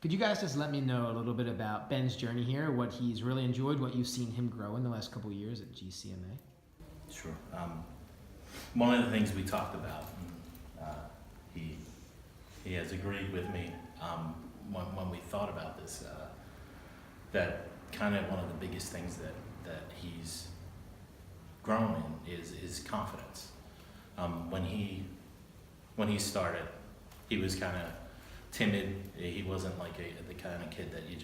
Could you guys just let me know a little bit about Ben's journey here, what he's really enjoyed, what you've seen him grow in the last couple of years at GCMA? Sure. One of the things we talked about, he has agreed with me when we thought about this, that kind of one of the biggest things that he's grown in is confidence. When he started, he was kind of timid. He wasn't like the kind of kid that you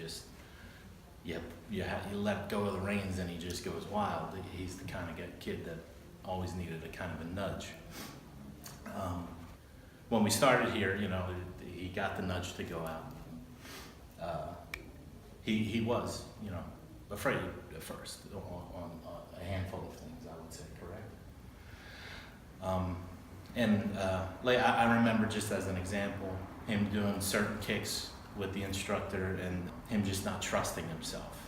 let go of the reins and he just goes wild. He's the kind of kid that always needed a kind of a nudge. When we started here, he got the nudge to go out. He was, afraid at first on a handful of things, I would say, correct? I remember, just as an example, him doing certain kicks with the instructor and him just not trusting himself.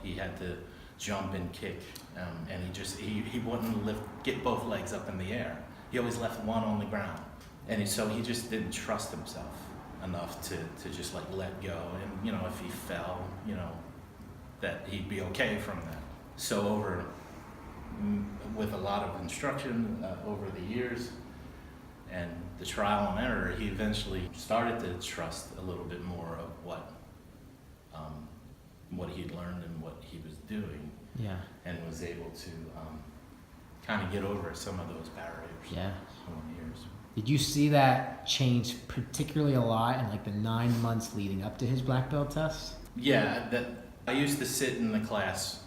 He had to jump and kick, and he wouldn't get both legs up in the air. He always left one on the ground, and so he just didn't trust himself enough to just like let go. And if he fell, that he'd be okay from that. So with a lot of instruction over the years and the trial and error, he eventually started to trust a little bit more of what he'd learned and what he was doing. Yeah. And was able to kind of get over some of those barriers. Yeah. Over the years. Did you see that change particularly a lot in like the 9 months leading up to his black belt test? Yeah, I used to sit in the class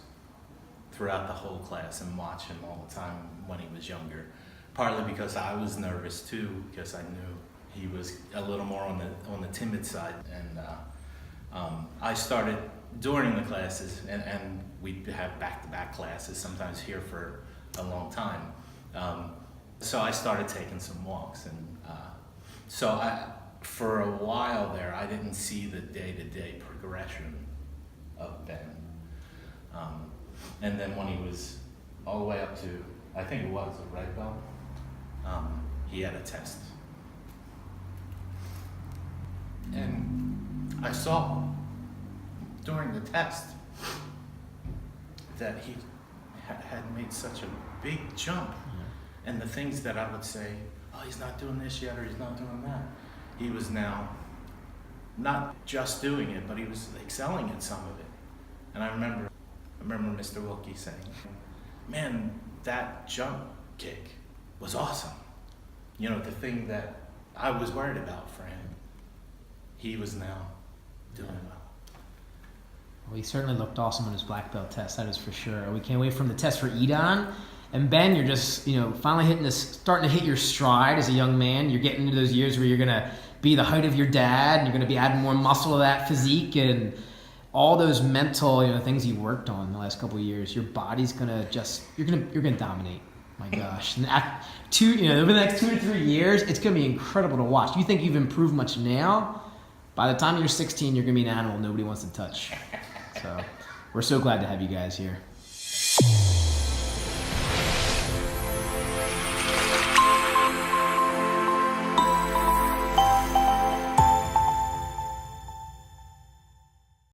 throughout the whole class and watch him all the time when he was younger. Partly because I was nervous too, because I knew he was a little more on the timid side. And I started during the classes, and we'd have back-to-back classes, sometimes here for a long time. So I started taking some walks, and for a while there, I didn't see the day-to-day progression of Ben. And then when he was all the way up to, I think it was a red belt, he had a test. And I saw during the test that he had made such a big jump. And the things that I would say, oh, he's not doing this yet, or he's not doing that, he was now not just doing it, but he was excelling at some of it. And I remember Mr. Wilkie saying, man, that jump kick was awesome. The thing that I was worried about for him, he was now doing well. Well, he certainly looked awesome on his black belt test, that is for sure. We can't wait for the test for Edon. And Ben, you're just, finally starting to hit your stride as a young man. You're getting into those years where you're going to be the height of your dad, and you're going to be adding more muscle to that physique, and all those mental, things you worked on in the last couple of years. Your body's going to you're going to dominate. My gosh. And over the next 2 or 3 years, it's going to be incredible to watch. You think you've improved much now? By the time you're 16, you're going to be an animal nobody wants to touch. So we're so glad to have you guys here.